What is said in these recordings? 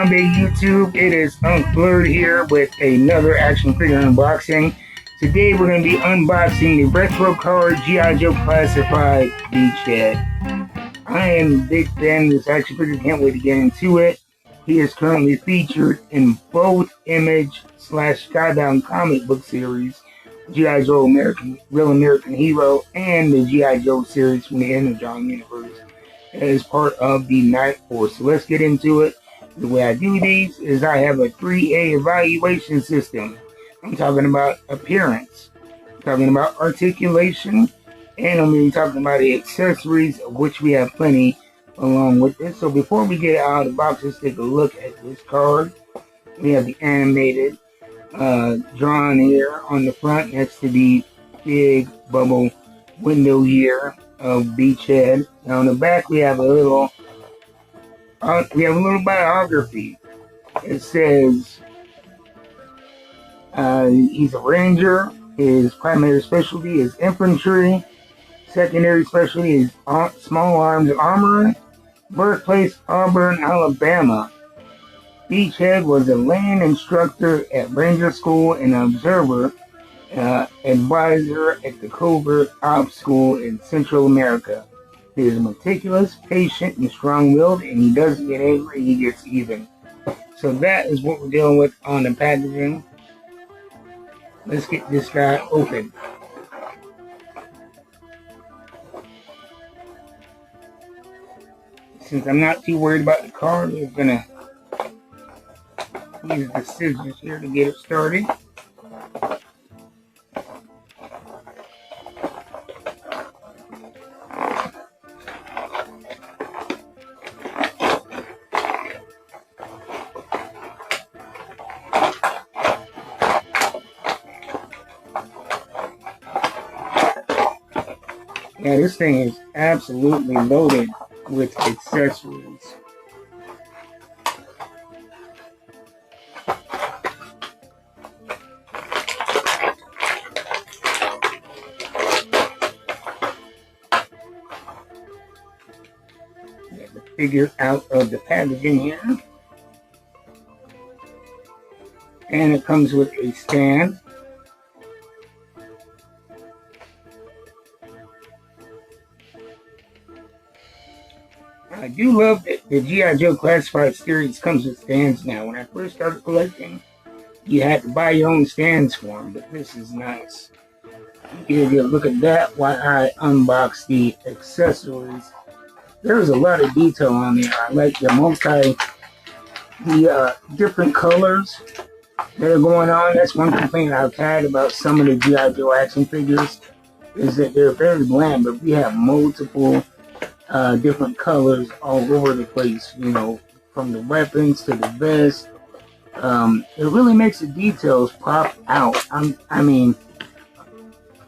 Monday, YouTube. It is Blurred here with another action figure unboxing. Today we're going to be unboxing the retro card G.I. Joe Classified Beachhead. I am a big fan of this action figure. Can't wait to get into it. He is currently featured in both Image / Skybound comic book series, G.I. Joe Real American Hero, and the G.I. Joe series from the Energon universe as part of the Night Force. So let's get into it. The way I do these is I have a 3A evaluation system. I'm talking about appearance, I'm talking about articulation, and I'm going to be talking about the accessories, of which we have plenty along with this. So before we get out of the box, let's take a look at this card. We have the animated drawn here on the front next to the big bubble window here of Beachhead. Now on the back we have a little biography. It says he's a ranger. His primary specialty is infantry. Secondary specialty is small arms and armor. Birthplace Auburn, Alabama. Beachhead was a land instructor at Ranger School and an observer advisor at the Covert Ops School in Central America. He is meticulous, patient, and strong-willed, and he doesn't get angry, he gets even. So that is what we're dealing with on the packaging. Let's get this guy open. Since I'm not too worried about the card, we're gonna use the scissors here to get it started. Yeah, this thing is absolutely loaded with accessories. Get the figure out of the packaging here. And it comes with a stand. I do love that the G.I. Joe Classified series comes with stands now. When I first started collecting, you had to buy your own stands for them, but this is nice. You get a look at that while I unbox the accessories. There's a lot of detail on there. I like the different colors that are going on. That's one complaint I've had about some of the G.I. Joe action figures, is that they're very bland, but we have multiple different colors all over the place, you know, from the weapons to the vest. It really makes the details pop out. I mean,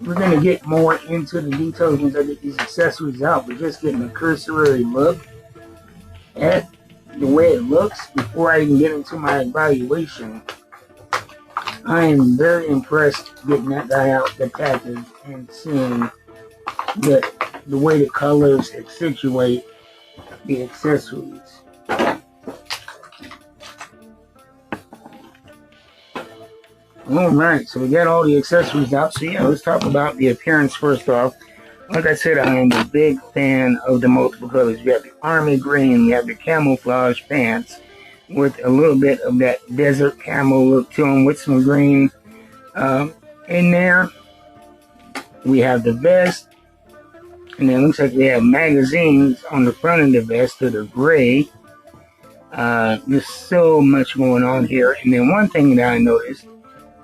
we're going to get more into the details once I get these accessories out, but just getting a cursory look at the way it looks before I even get into my evaluation, I am very impressed getting that guy out the package and seeing that the way the colors accentuate the accessories. Alright, so we got all the accessories out. So yeah, let's talk about the appearance first off. Like I said, I am a big fan of the multiple colors. We have the army green, we have the camouflage pants with a little bit of that desert camo look to them with some green in there. We have the vest. And then it looks like they have magazines on the front of the vest that are gray. There's so much going on here. And then one thing that I noticed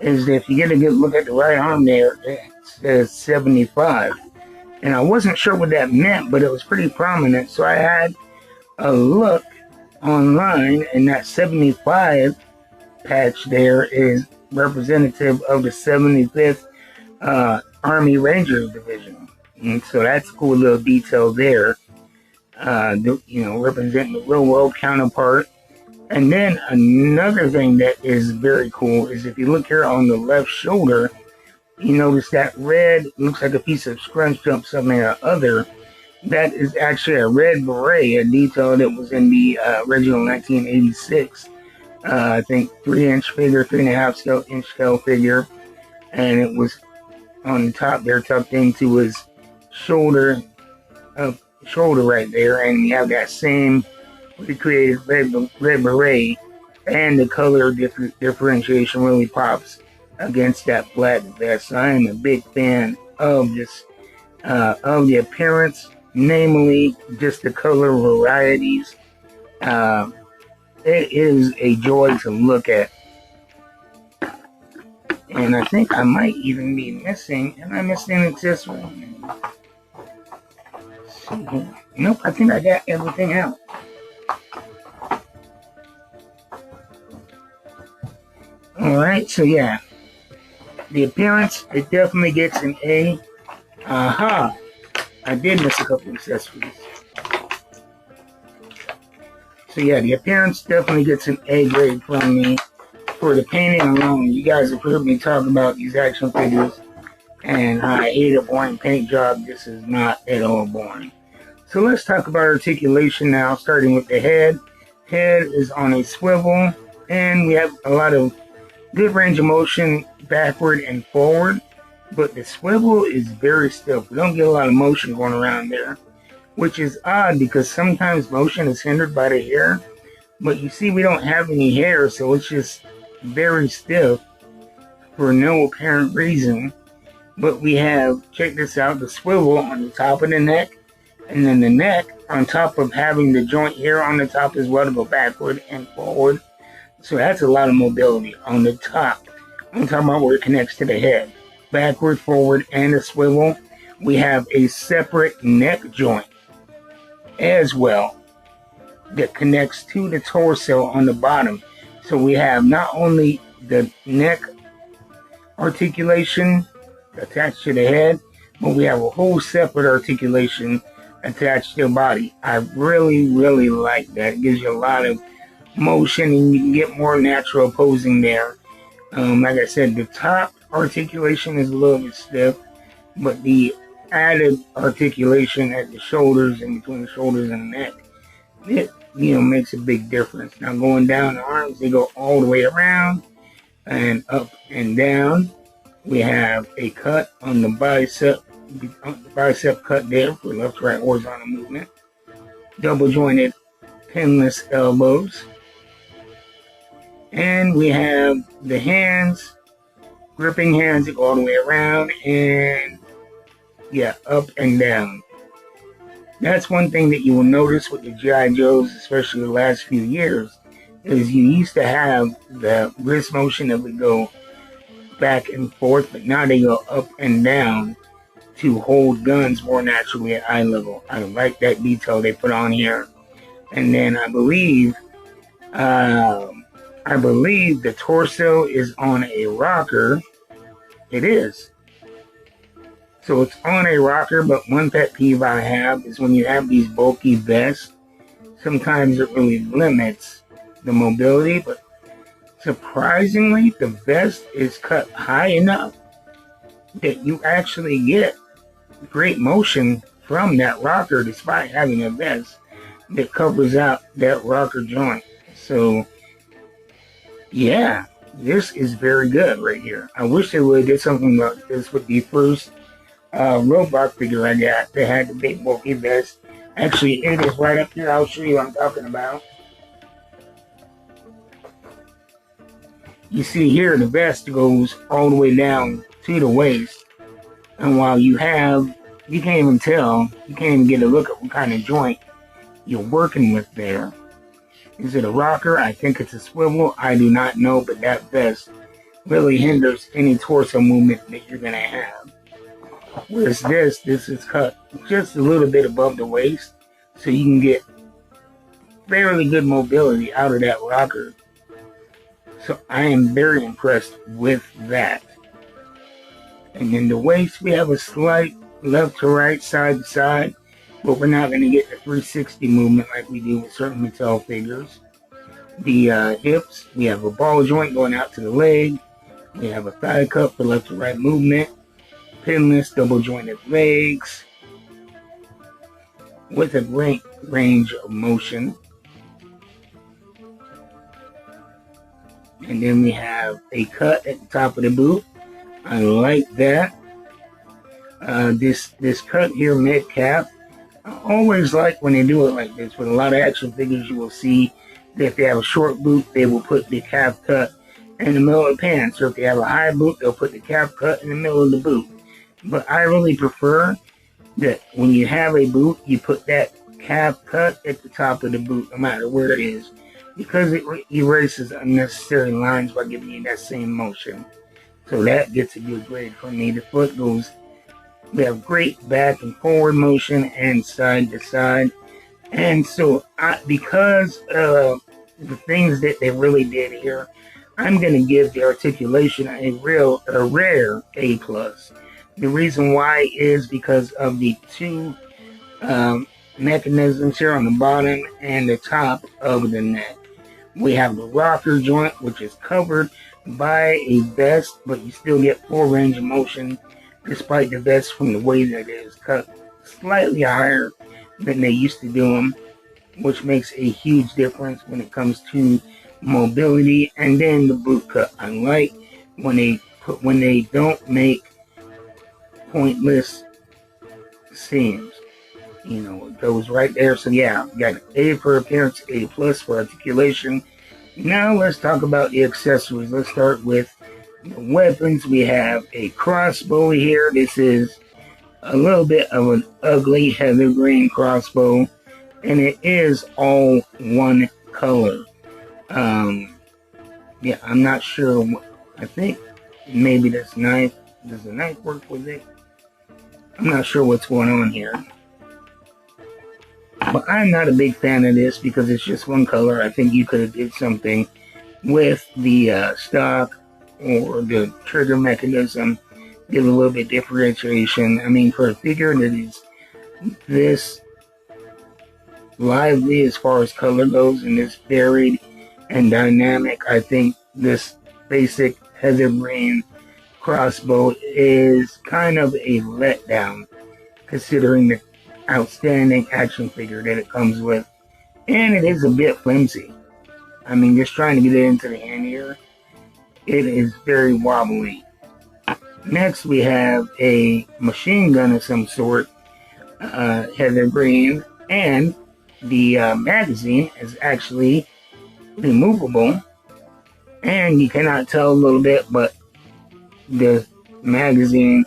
is that if you get a good look at the right arm there, it says 75. And I wasn't sure what that meant, but it was pretty prominent. So I had a look online, and that 75 patch there is representative of the 75th Army Ranger Division. And so that's a cool little detail there, you know, representing the real world counterpart. And then another thing that is very cool is if you look here on the left shoulder, you notice that red, looks like a piece of scrunch jump something or other. That is actually a red beret, a detail that was in the original 1986 I think 3-inch figure, 3.5-inch scale figure, and it was on the top there, tucked into his shoulder, shoulder right there, and you have that same recreated red beret, and the color differentiation really pops against that black vest. So I am a big fan of this, of the appearance, namely just the color varieties. It is a joy to look at. And I think I might even be missing, am I missing an accessory? Nope, I think I got everything out. Alright, so yeah. The appearance, it definitely gets an A. Aha! I did miss a couple accessories. So yeah, the appearance definitely gets an A grade from me. For the painting alone, you guys have heard me talk about these action figures, and I hate a boring paint job. This is not at all boring. So let's talk about articulation now, starting with the head. Head is on a swivel, and we have a lot of good range of motion backward and forward, but the swivel is very stiff. We don't get a lot of motion going around there, which is odd because sometimes motion is hindered by the hair, but you see we don't have any hair, so it's just very stiff for no apparent reason. But we have, check this out, the swivel on the top of the neck, and then the neck on top of having the joint here on the top as well to go backward and forward. So that's a lot of mobility on the top. I'm talking about where it connects to the head. Backward, forward, and a swivel. We have a separate neck joint as well that connects to the torso on the bottom. So we have not only the neck articulation attached to the head, but we have a whole separate articulation attached to the body. I really, really like that. It gives you a lot of motion and you can get more natural posing there. Like I said, the top articulation is a little bit stiff, but the added articulation at the shoulders and between the shoulders and the neck, it makes a big difference. Now going down the arms, they go all the way around and up and down. We have a cut on the bicep cut there for left to right horizontal movement. Double jointed pinless elbows. And we have the hands, gripping hands that go all the way around and up and down. That's one thing that you will notice with the G.I. Joes, especially the last few years, is you used to have the wrist motion that would go back and forth, but now they go up and down to hold guns more naturally at eye level. I like that detail they put on here. And then I believe the torso is on a rocker. It is. So it's on a rocker, but one pet peeve I have is when you have these bulky vests, sometimes it really limits the mobility, but surprisingly, the vest is cut high enough that you actually get great motion from that rocker despite having a vest that covers out that rocker joint. So, yeah, this is very good right here. I wish they would have did something like this with the first robot figure I got that had the big bulky vest. Actually, it is right up here. I'll show you what I'm talking about. You see here, the vest goes all the way down to the waist. And while you can't even tell, you can't even get a look at what kind of joint you're working with there. Is it a rocker? I think it's a swivel. I do not know, but that vest really hinders any torso movement that you're going to have. Whereas this is cut just a little bit above the waist, so you can get fairly good mobility out of that rocker. So I am very impressed with that. And in the waist, we have a slight left to right, side to side, but we're not going to get the 360 movement like we do with certain Mattel figures. The hips, we have a ball joint going out to the leg. We have a thigh cup for left to right movement. Pinless, double jointed legs with a great range of motion. And then we have a cut at the top of the boot. I like that. This cut here mid cap. I always like when they do it like this. With a lot of action figures, you will see that if they have a short boot, they will put the cap cut in the middle of the pants. Or if they have a high boot, they'll put the cap cut in the middle of the boot. But I really prefer that when you have a boot, you put that cap cut at the top of the boot, no matter where it is, because it erases unnecessary lines by giving you that same motion. So that gets a good grade for me. The foot goes, we have great back and forward motion and side to side. And so because of the things that they really did here, I'm going to give the articulation a rare A+. The reason why is because of the two mechanisms here on the bottom and the top of the neck. We have the rocker joint, which is covered by a vest, but you still get full range of motion despite the vest from the way that it is cut slightly higher than they used to do them, which makes a huge difference when it comes to mobility. And then the boot cut. I like when they don't make pointless seams. You know, it goes right there. So yeah, got an A for appearance, A+ for articulation. Now let's talk about the accessories. Let's start with the weapons. We have a crossbow here. This is a little bit of an ugly heather green crossbow, and it is all one color. Yeah, I'm not sure. I think maybe does the knife work with it? I'm not sure what's going on here. But I'm not a big fan of this because it's just one color. I think you could have did something with the stock or the trigger mechanism, give a little bit differentiation. I mean, for a figure that is this lively as far as color goes and this varied and dynamic, I think this basic heather green crossbow is kind of a letdown considering the outstanding action figure that it comes with, and it is a bit flimsy. I mean, just trying to get it into the hand here, it is very wobbly. Next, we have a machine gun of some sort, heather green, and the magazine is actually removable, and you cannot tell a little bit, but the magazine,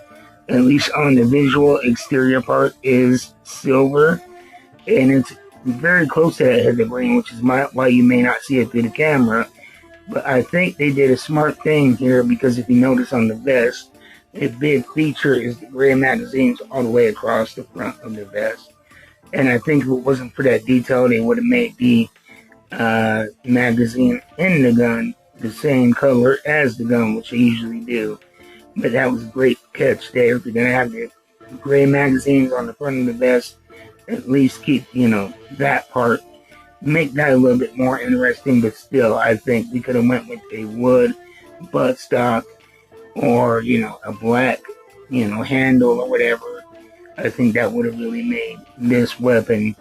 at least on the visual exterior part, is silver, and it's very close to that heather green, which is why you may not see it through the camera. But I think they did a smart thing here, because if you notice on the vest, a big feature is the gray magazines all the way across the front of the vest. And I think if it wasn't for that detail, they would have made the magazine in the gun the same color as the gun, which they usually do. But that was a great catch there. If you're going to have the gray magazines on the front of the vest, at least keep, that part. Make that a little bit more interesting, but still, I think we could have went with a wood buttstock or, a black, handle or whatever. I think that would have really made this weapon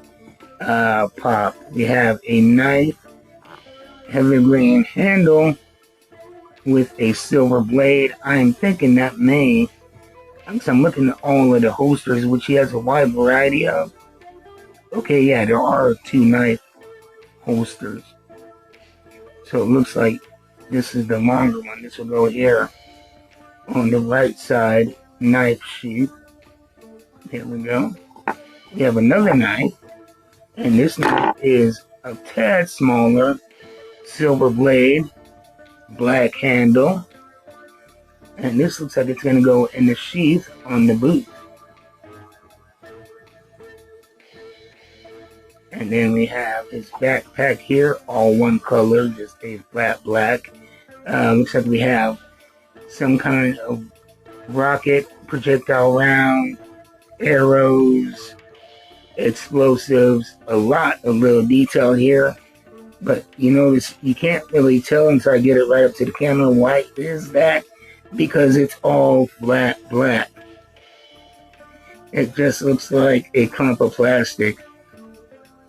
pop. We have a knife, heather green handle with a silver blade. I am thinking that I'm looking at all of the holsters, which he has a wide variety of. Okay, yeah, there are two knife holsters. So it looks like this is the longer one. This will go here on the right side, knife sheath. There we go. We have another knife, and this knife is a tad smaller, silver blade, black handle, and this looks like it's going to go in the sheath on the boot. And then we have his backpack here, all one color, just a flat black. Looks like we have some kind of rocket, projectile round, arrows, explosives, a lot of little detail here. But you notice you can't really tell until I get it right up to the camera. Why is that? Because it's all flat black. It just looks like a clump of plastic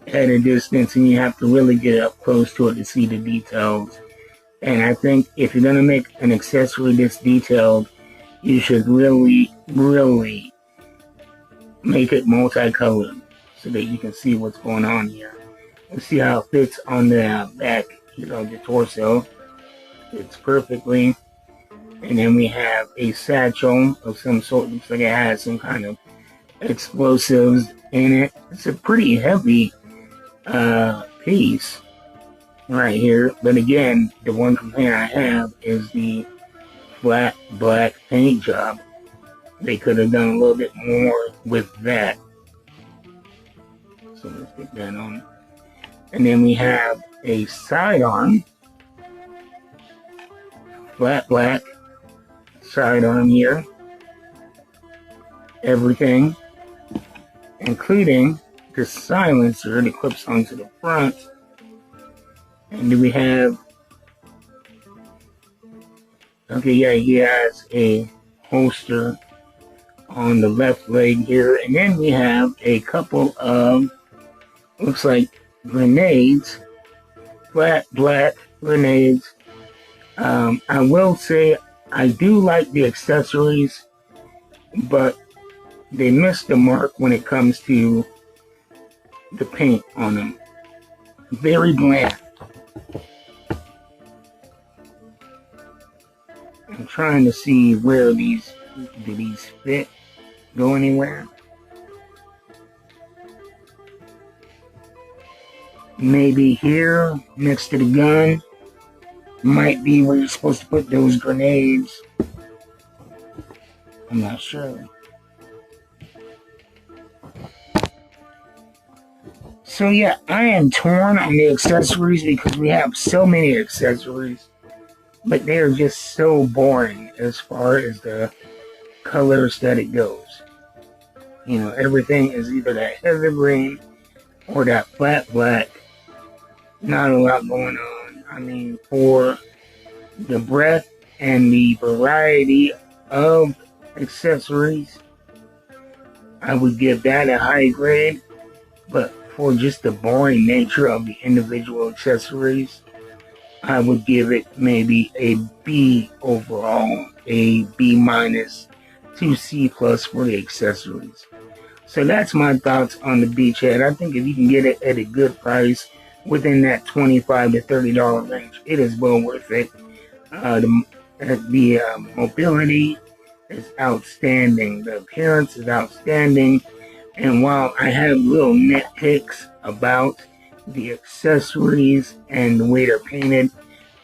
at a distance, and you have to really get up close to it to see the details. And I think if you're gonna make an accessory this detailed, you should really, really make it multicolored so that you can see what's going on here. Let's see how it fits on the back, the torso. Fits perfectly. And then we have a satchel of some sort. Looks like it has some kind of explosives in it. It's a pretty heavy piece right here. But again, the one complaint I have is the flat black paint job. They could have done a little bit more with that. So let's get that on. And then we have a sidearm. Flat black sidearm here. Everything, including the silencer that clips onto the front. And do we have... Okay, yeah, he has a holster on the left leg here. And then we have a couple of, looks like grenades. Flat black grenades. I will say I do like the accessories, but they missed the mark when it comes to the paint on them. Very bland. I'm trying to see where do these fit, go anywhere. Maybe here next to the gun might be where you're supposed to put those grenades. I'm not sure. So yeah, I am torn on the accessories because we have so many accessories, but they're just so boring as far as the colors that it goes. Everything is either that heavy green or that flat black. Not a lot going on. I mean, for the breadth and the variety of accessories, I would give that a high grade. But for just the boring nature of the individual accessories, I would give it maybe a B overall, a B minus to C plus for the accessories. So that's my thoughts on the Beachhead. I think if you can get it at a good price, within that $25 to $30 range, it is well worth it. The mobility is outstanding. The appearance is outstanding. And while I have little nitpicks about the accessories and the way they're painted,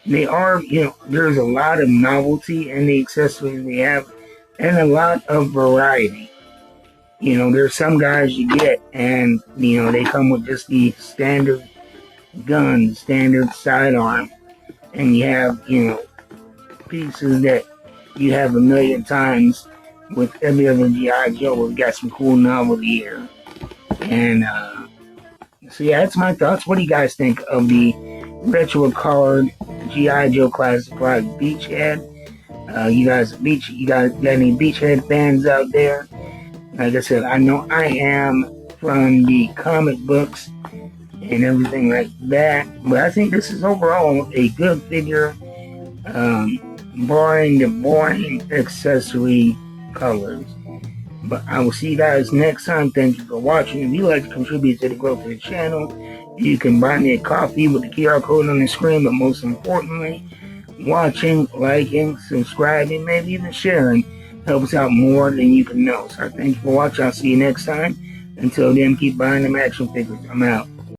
they are, there's a lot of novelty in the accessories we have and a lot of variety. There's some guys you get and, they come with just the standard gun, standard sidearm, and you have, pieces that you have a million times with every other G.I. Joe. We've got some cool novelty here. And, so yeah, that's my thoughts. What do you guys think of the retro colored G.I. Joe Classified Beachhead? You guys got any Beachhead fans out there? Like I said, I know I am from the comic books and everything like that, but I think this is overall a good figure, barring the boring accessory colors. But I will see you guys next time. Thank you for watching. If you'd like to contribute to the growth of the channel, you can buy me a coffee with the QR code on the screen, but most importantly, watching, liking, subscribing, maybe even sharing helps out more than you can know. So thank you for watching. I'll see you next time. Until then, keep buying them action figures. I'm out.